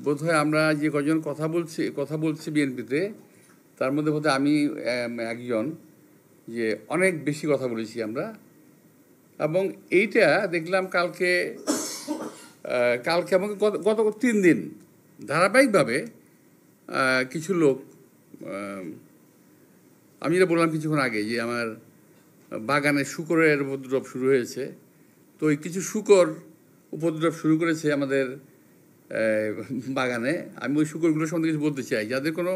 বোধহয় আমরা যে কজন কথা বলছি বিএনপিতে, তার মধ্যে বোধহয় আমি একজন, যে অনেক বেশি কথা বলেছি আমরা। এবং এইটা দেখলাম কালকে এবং গত 3 দিন ধারাবাহিকভাবে কিছু লোক, আমি যেটা বললাম কিছুক্ষণ আগে, যে আমার বাগানে শূকরের উপদ্রব শুরু হয়েছে। তো ওই কিছু শূকর উপদ্রব শুরু করেছে আমাদের বাগানে। আমি ওই শূকরগুলোর সম্বন্ধে কিছু বলতে চাই, যাদের কোনো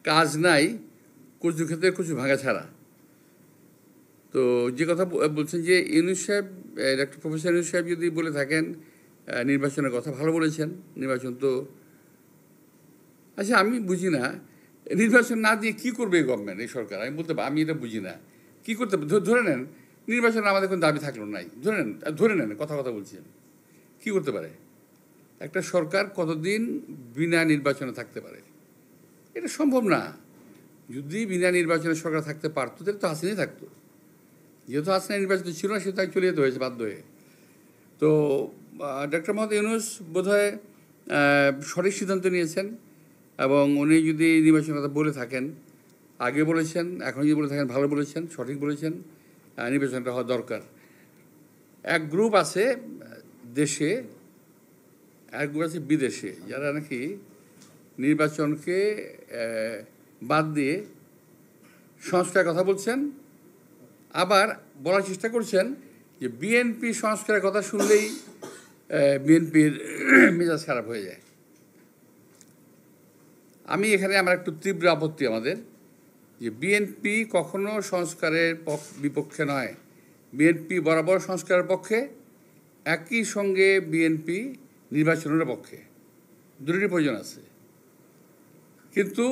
কাজ নাই কচু ক্ষেত্রে কচু ভাঙা ছাড়া। তো যে কথা বলছেন যে ইউনূস সাহেব, ডক্টর প্রফেসর ইউনূস সাহেব যদি বলে থাকেন নির্বাচনের কথা, ভালো বলেছেন। নির্বাচন তো, আচ্ছা আমি বুঝি না, নির্বাচন না দিয়ে কী করবে এই গভর্নমেন্ট, এই সরকার? আমি এটা বুঝি না কী করতে। ধরে নেন নির্বাচন আমাদের কোনো দাবি থাকলো নাই, ধরে নেন কথা বলছেন, কী করতে পারে একটা সরকার? কতদিন বিনা নির্বাচনে থাকতে পারে? এটা সম্ভব না। যদি বিনা নির্বাচনে সরকার থাকতে পারতো তাহলে তো হাসিনাই থাকতো। যেহেতু হাসিনা নির্বাচিত ছিল না, সে তাই চলে যেতে হয়েছে বাধ্য হয়ে। তো ডক্টর মোহাম্মদ ইউনূস বোধহয় সঠিক সিদ্ধান্ত নিয়েছেন, এবং উনি যদি নির্বাচনের কথা বলে থাকেন, আগে বলেছেন, এখন যদি বলে থাকেন, ভালো বলেছেন, সঠিক বলেছেন। নির্বাচনটা হওয়া দরকার। এক গ্রুপ আছে দেশে, এক গ্রুপ আছে বিদেশে, যারা নাকি নির্বাচনকে বাদ দিয়ে সংস্কারের কথা বলছেন, আবার বলার চেষ্টা করছেন যে বিএনপি সংস্কারের কথা শুনলেই বিএনপির মেজাজ খারাপ হয়ে যায়। আমি এখানে আমার একটু তীব্র আপত্তি আমাদের, যে বিএনপি কখনো সংস্কারের বিপক্ষে নয়। বিএনপি বরাবর সংস্কারের পক্ষে, একই সঙ্গে বিএনপি নির্বাচনের পক্ষে। দুটোরই প্রয়োজন আছে, কিন্তু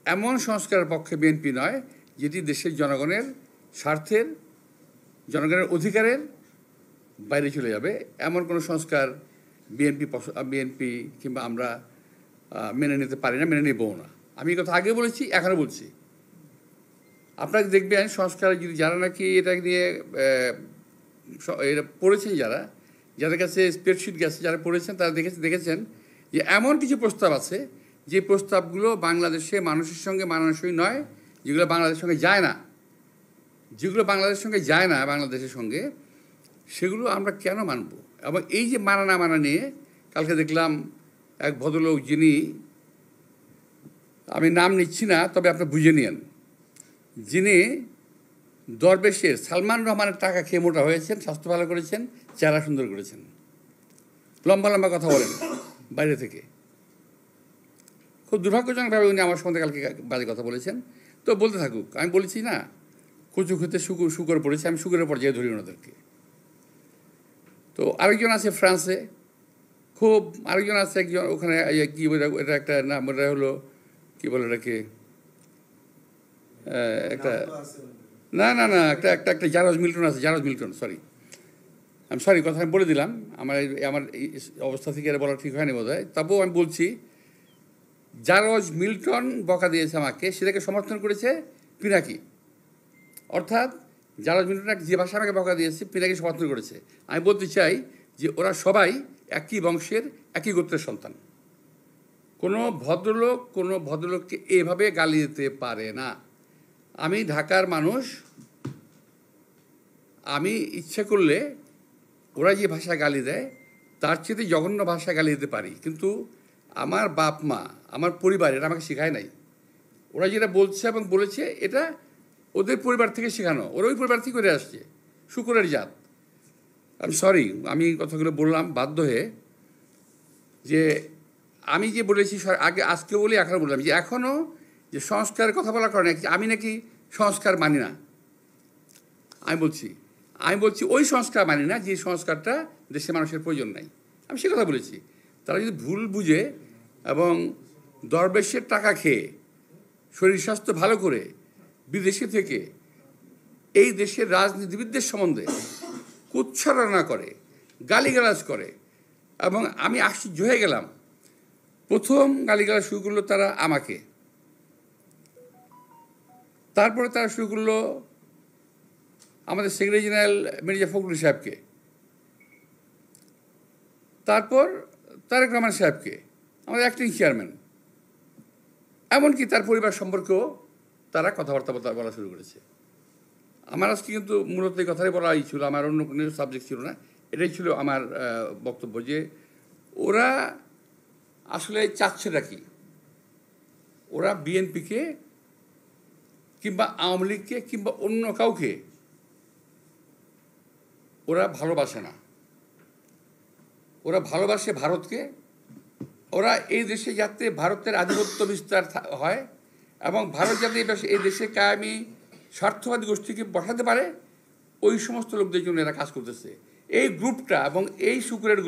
এমন সংস্কারের পক্ষে বিএনপি নয় যেটি দেশের জনগণের স্বার্থের, জনগণের অধিকারের বাইরে চলে যাবে। এমন কোনো সংস্কার বিএনপি কিংবা আমরা মেনে নিতে পারি না, মেনে নেবও না। আমি এই কথা আগে বলেছি, এখনও বলছি। আপনারা দেখবেন সংস্কার যদি যারা নাকি এটা নিয়ে এটা পড়েছেন, যাদের কাছে স্প্রেডশিট গেছে, যারা পড়েছেন তারা দেখেছেন যে এমন কিছু প্রস্তাব আছে যে প্রস্তাবগুলো বাংলাদেশে মানুষের সঙ্গে মানানসই নয়, যেগুলো বাংলাদেশের সঙ্গে যায় না, বাংলাদেশের সঙ্গে, সেগুলো আমরা কেন মানব? এবং এই যে মানা নিয়ে কালকে দেখলাম এক ভদ্রলোক, যিনি, আমি নাম নিচ্ছি না, তবে আপনি বুঝে নিন, যিনি দরবেশের সালমান রহমানের টাকা খেয়ে মোটা হয়েছেন, স্বাস্থ্য ভালো করেছেন, চেহারা সুন্দর করেছেন, লম্বা লম্বা কথা বলেন বাইরে থেকে। খুব দুর্ভাগ্যজনকভাবে উনি আমার সম্বন্ধে কালকে বাজে কথা বলেছেন। তো বলতে থাকুক, আমি বলেছি না, কচু খেতে শুকর পড়েছে, আমি শুকরের পর্যায়ে ধরি ওনাদেরকে। তো আরেকজন আছে ফ্রান্সে, আরেকজন আছে একজন ওখানে, কী বলে এটা, একটা নাম, ওটা হলো কী বলে এটাকে, একটা না একটা জারজ মিল্টন, সরি কথা আমি বলে দিলাম। আমার অবস্থা থেকে এটা বলা ঠিক হয়নি বোধহয়। তবুও আমি বলছি, জারজ মিল্টন বকা দিয়েছে আমাকে, সেটাকে সমর্থন করেছে পিনাকি। অর্থাৎ জারজ মিল্টন যে ভাষা আমাকে বকা দিয়েছে, পিনাকি সমর্থন করেছে। আমি বলতে চাই যে ওরা সবাই একই বংশের, একই গোত্রের সন্তান। কোনো ভদ্রলোককে এভাবে গালি দিতে পারে না। আমি ঢাকার মানুষ, আমি ইচ্ছে করলে ওরা যে ভাষা গালি দেয় তার চেয়ে জঘন্য ভাষা গালি দিতে পারি, কিন্তু আমার বাপ মা, আমার পরিবার এটা আমাকে শেখায় নাই। ওরা যেটা বলছে এবং বলেছে, এটা ওদের পরিবার থেকে শেখানো, ওরা ওই পরিবার থেকে করে আসছে, শুকরের জাত। সরি, আমি কথাগুলো বললাম বাধ্য হয়ে, যে আমি যে বলেছি আজকে বলি, এখনও বললাম যে এখনও যে সংস্কারের কথা বলার কারণে আমি নাকি সংস্কার মানি না। আমি বলছি ওই সংস্কার মানি না যে সংস্কারটা দেশের মানুষের প্রয়োজন নাই। আমি সে কথা বলেছি। তারা যদি ভুল বুঝে এবং দরবেশের টাকা খেয়ে শরীর স্বাস্থ্য ভালো করে বিদেশে থেকে এই দেশের রাজনীতিবিদদের সম্বন্ধে কুৎসরণা করে, গালিগালাজ করে, এবং আমি আশ্চর্য হয়ে গেলাম, প্রথম গালিগালাজ শুরু করলো তারা আমাকে, তারপরে তারা শুরু করলো আমাদের সেক্রেটারি জেনারেল মির্জা ফখরুল সাহেবকে, তারপর তারেক রহমান সাহেবকে, আমাদের অ্যাক্টিং চেয়ারম্যান, এমনকি তার পরিবার সম্পর্কেও তারা কথাবার্তা বলা শুরু করেছে। আমার আজকে কিন্তু মূলত এই কথাই বলাই ছিল, আমার অন্য কোনো সাবজেক্ট ছিল না। এটাই ছিল আমার বক্তব্য, যে ওরা আসলে চাচ্ছেটা কি। ওরা বিএনপিকে কিংবা আওয়ামী লীগকে কিংবা অন্য কাউকে ওরা ভালোবাসে না। ওরা ভালোবাসে ভারতকে। ওরা এই দেশে যাতে ভারতের আধিপত্য বিস্তার হয় এবং ভারত যাতে এই দেশে কায়েমি স্বার্থবাদী গোষ্ঠীকে বসাতে পারে, ওই সমস্ত লোকদের জন্য এরা কাজ করতেছে। এই গ্রুপটা এবং এই শুকুরের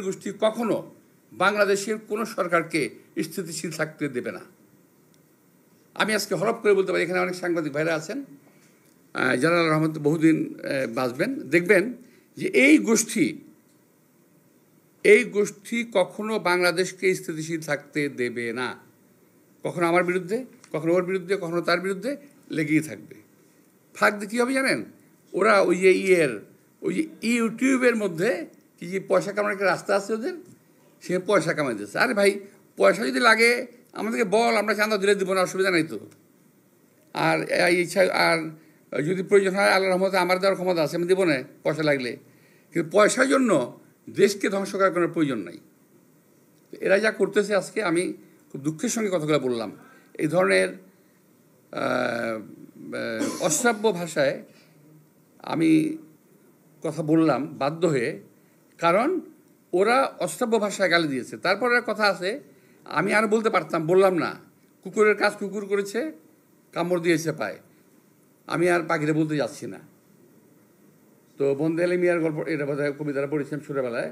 গোষ্ঠী কখনো বাংলাদেশের কোনো সরকারকে স্থিতিশীল থাকতে দেবে না। আমি আজকে হলফ করে বলতে পারি, এখানে অনেক সাংবাদিক ভাইরা আছেন যারা রহমত বহুদিন বাঁচবেন, দেখবেন যে এই গোষ্ঠী কখনো বাংলাদেশকে স্থিতিশীল থাকতে দেবে না। কখনো আমার বিরুদ্ধে, কখনো ওর বিরুদ্ধে, কখনো তার বিরুদ্ধে লেগেই থাকবে। ফাঁক দিয়ে কী হবে জানেন? ওরা ওই যে ইউটিউবের মধ্যে কি যে পয়সা কামানোর একটা রাস্তা আছে ওদের, সে পয়সা কামাইতেছে। আরে ভাই, পয়সা যদি লাগে আমাদেরকে বল, আমরা চাঁদা দিলে দিব না, অসুবিধা নাই তো। আর ইচ্ছা, আর যদি প্রয়োজন হয় আল্লাহর রহমতে আমার দেওয়ার ক্ষমতা আছে, আমি দেবো না পয়সা লাগলে। কিন্তু পয়সার জন্য দেশকে ধ্বংস করার কোনো প্রয়োজন নাই। এরা যা করতেছে, আজকে আমি খুব দুঃখের সঙ্গে কথাগুলো বললাম, এই ধরনের অশ্রাব্য ভাষায় আমি কথা বললাম বাধ্য হয়ে, কারণ ওরা অশ্রাব্য ভাষায় গালি দিয়েছে। তারপরে কথা আছে, আমি আর বলতে পারতাম, বললাম না। কুকুরের কাজ কুকুর করেছে, কামড় দিয়েছে পায়। আমি আর পাখিরে বলতে যাচ্ছি না। তো বন্দে আলী মিয়ার গল্প, এটা বোধহয় কবিতাটা পড়েছিলাম ছোটোবেলায়,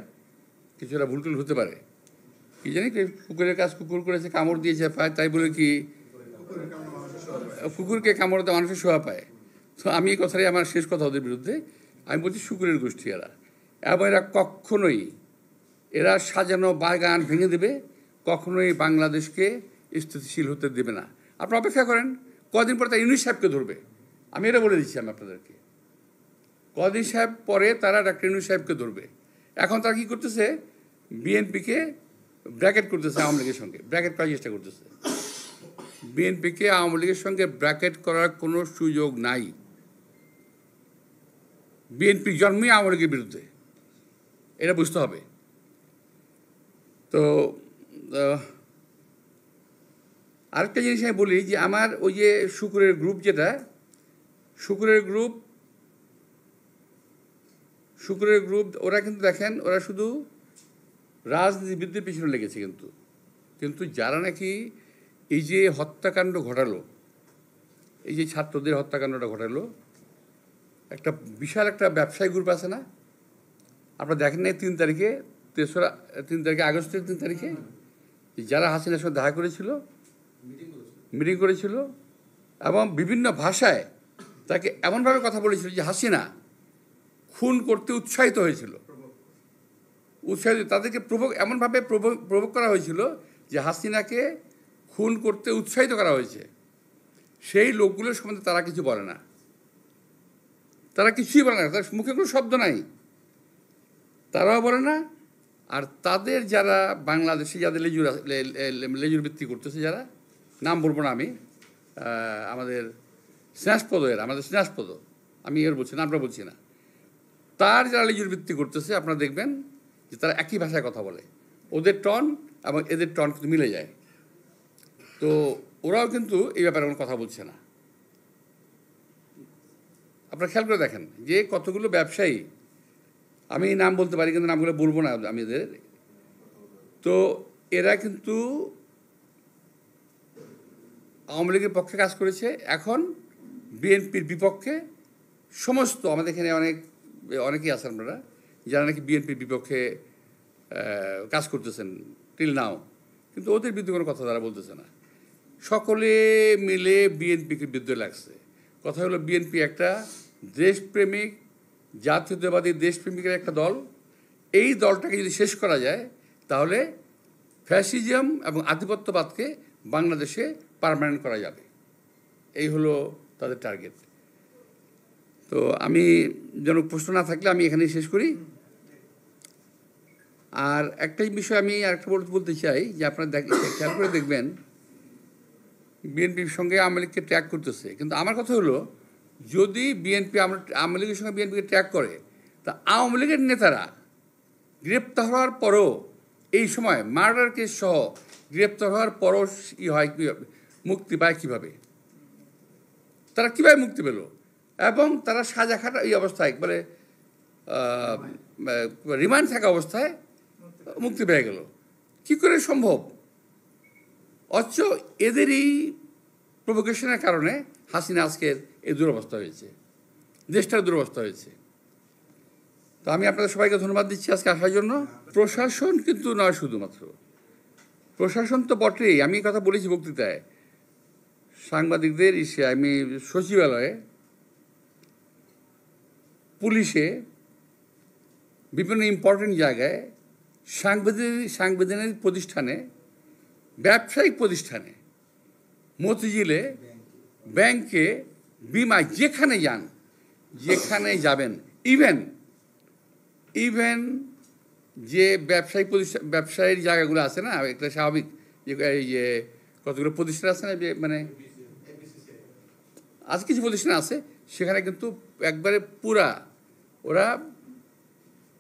কিছুটা ভুলটুল হতে পারে। কি জানি, কুকুরের কাজ কুকুর করেছে, কামড় দিয়েছে পায়, তাই বলে কি কুকুরকে কামড় দেওয়া মানুষের শোয়া পায়? তো আমি এই কথাটাই আমার শেষ কথা ওদের বিরুদ্ধে। আমি বলছি শুকুরের গোষ্ঠী এরা, এবং এরা কখনোই, এরা সাজানো বাগান ভেঙে দেবে, কখনোই বাংলাদেশকে স্থিতিশীল হতে দেবে না। আপনারা অপেক্ষা করেন, কদিন পরে তারা ইউনূস সাহেবকে ধরবে। আমি এটা বলে দিচ্ছি আমি আপনাদেরকে, কদিন সাহেব পরে তারা ডাক্তার ইউনূস সাহেবকে ধরবে। এখন তারা কী করতেছে? বিএনপিকে ব্র্যাকেট করতেছে আওয়ামী লীগের সঙ্গে, ব্র্যাকেট করার চেষ্টা করতেছে। বিএনপিকে আওয়ামী লীগের সঙ্গে ব্র্যাকেট করার কোনো সুযোগ নাই। বিএনপি জন্মই আওয়ামী লীগের বিরুদ্ধে, এটা বুঝতে হবে। তো আরেকটা জিনিস আমি বলি, যে আমার ওই যে শুকুরের গ্রুপ, শুকুরের গ্রুপ ওরা কিন্তু দেখেন, ওরা শুধু রাজনীতিবিদদের পিছনে লেগেছে। কিন্তু যারা নাকি এই যে হত্যাকাণ্ড ঘটালো, এই যে ছাত্রদের হত্যাকাণ্ডটা ঘটালো, একটা বিশাল একটা ব্যবসায়ী গ্রুপ আছে না? আপনারা দেখেন নাই 3 তারিখে, 3 তারিখে আগস্টের 3 তারিখে যারা হাসিনার সঙ্গে দেখা করেছিল, মিটিং করেছিল, এবং বিভিন্ন ভাষায় তাকে এমনভাবে কথা বলেছিল যে হাসিনা খুন করতে উৎসাহিত হয়েছিল। তাদেরকে এমনভাবে প্রভোগ করা হয়েছিল যে হাসিনাকে খুন করতে উৎসাহিত করা হয়েছে। সেই লোকগুলোর সম্বন্ধে তারা কিছু বলে না, তারা কিছুই বলে না, তার মুখে কোনো শব্দ নাই, তারাও বলে না। আর তাদের যারা বাংলাদেশে যাদের লেজুর ভিত্তি করতেছে, যারা নাম বলবো না আমি, আমাদের স্নেহাসপদ, আমি এর বলছি না, আমরা বলছি না, তার যারা লেজুর ভিত্তি করতেছে, আপনারা দেখবেন যে তারা একই ভাষায় কথা বলে। ওদের টন এবং এদের টন কিন্তু মিলে যায়। তো ওরাও কিন্তু এই ব্যাপারে কোনো কথা বলছে না। আপনারা খেয়াল করে দেখেন যে কতগুলো ব্যবসায়ী, আমি নাম বলতে পারি কিন্তু নামগুলো বলবো না আমি এদের, তো এরা কিন্তু আওয়ামী লীগের পক্ষে কাজ করেছে, এখন বিএনপির বিপক্ষে সমস্ত, আমাদের এখানে অনেকেই আছেন আপনারা যারা নাকি বিএনপির বিপক্ষে কাজ করতেছেন টিল নাও, কিন্তু ওদের বিরুদ্ধে কোনো কথা তারা বলতেছে না। সকলে মিলে বিএনপিকে বিরুদ্ধে লাগছে। কথা হলো, বিএনপি একটা দেশপ্রেমিক, জাতীয়তাবাদী দেশপ্রেমিকের একটা দল। এই দলটাকে যদি শেষ করা যায়, তাহলে ফ্যাসিজম এবং আধিপত্যবাদকে বাংলাদেশে পার্মানেন্ট করা যাবে। এই হলো তাদের টার্গেট। তো আমি যেন প্রশ্ন না থাকলে আমি এখানেই শেষ করি। আর একটাই বিষয় আমি আরেকটা বলতে চাই যে আপনারা খেয়াল করে দেখবেন বিএনপির সঙ্গে আওয়ামী লীগকে ট্র্যাক করতেছে, কিন্তু আমার কথা হলো যদি বিএনপি আওয়ামী লীগের সঙ্গে বিএনপিকে ট্র্যাক করে তা আওয়ামী লীগের নেতারা গ্রেপ্তার হওয়ার পরও এই সময় মার্ডার কেস সহ গ্রেপ্তার হওয়ার পরও হয় কীভাবে, মুক্তি পায় কীভাবে, তারা কীভাবে মুক্তি পেল? এবং তারা সাজা খাটা এই অবস্থায় বলে রিমান্ড থাকা অবস্থায় মুক্তি পেয়ে গেল, কী করে সম্ভব? অথচ এদেরই প্রভোকেশনের কারণে হাসিনা আজকের এই দুরবস্থা হয়েছে, দেশটার দুরবস্থা হয়েছে। তো আমি আপনাদের সবাইকে ধন্যবাদ দিচ্ছি আজকে আসার জন্য। প্রশাসন কিন্তু নয় শুধুমাত্র, প্রশাসন তো বটেই। আমি কথা বলেছি বক্তৃতায়, সাংবাদিকদের আমি সচিবালয়ে, পুলিশে, বিভিন্ন ইম্পর্টেন্ট জায়গায়, সাংবিধানিক প্রতিষ্ঠানে, ব্যবসায়িক প্রতিষ্ঠানে, মতিঝিলে, ব্যাংকে, বিমায়, যেখানে যেখানে যাবেন, ইভেন যে ব্যবসায়ীর জায়গাগুলো আছে না, একটা স্বাভাবিক যে এই যে কতগুলো প্রতিষ্ঠান আছে না, যে মানে আজ কিছু প্রতিষ্ঠান আছে সেখানে কিন্তু একবারে পুরা ওরা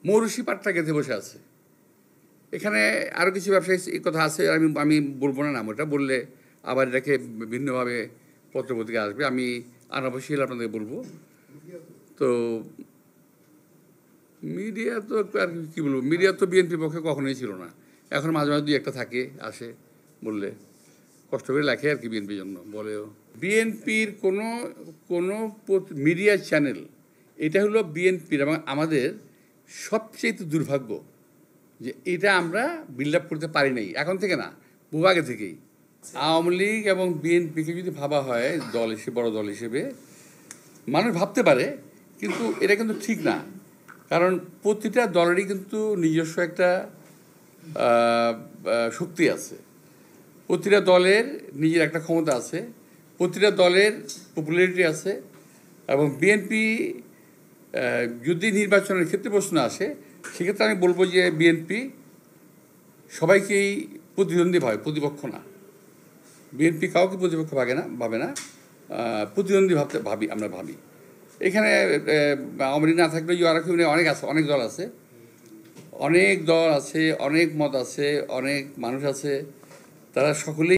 মৌরুষি পাট্টা গেঁথে বসে আছে। এখানে আরও কিছু ব্যবসায়ী কথা আছে, আমি বলবো না নাম, ওটা বললে আবার এটাকে ভিন্নভাবে পত্রপত্রিকা আসবে, আমি অনাবশ্যক আপনাদের বলবো। তো মিডিয়া তো আর কী বলবো, মিডিয়া তো বিএনপির পক্ষে কখনোই ছিল না, এখন মাঝে মাঝে দুই একটা থাকে, আসে, বললে কষ্ট করে লেখে আর কি বিএনপির জন্য বলেও। বিএনপির কোনো মিডিয়া চ্যানেল, এটা হলো বিএনপির এবং আমাদের সবচেয়ে দুর্ভাগ্য যে এটা আমরা বিল্ড আপ করতে পারি নাই, এখন থেকে না, বহু আগে থেকেই। আওয়ামী লীগ এবং বিএনপিকে যদি ভাবা হয় দল হিসেবে, বড় দল হিসেবে মানুষ ভাবতে পারে, কিন্তু এটা কিন্তু ঠিক না। কারণ প্রতিটা দলেরই কিন্তু নিজস্ব একটা শক্তি আছে, প্রতিটা দলের নিজের একটা ক্ষমতা আছে, প্রতিটা দলের পপুলারিটি আছে। এবং বিএনপি যদি নির্বাচনের ক্ষেত্রে প্রশ্ন আসে, সেক্ষেত্রে আমি বলবো যে বিএনপি সবাইকেই প্রতিদ্বন্দ্বী ভাবে, প্রতিপক্ষ না। বিএনপি কাউকে প্রতিপক্ষ ভাবে না, প্রতিদ্বন্দ্বী আমরা ভাবি। এখানে আওয়ামী লীগ না থাকলেও অনেক দল আছে, অনেক মত আছে, অনেক মানুষ আছে, তারা সকলেই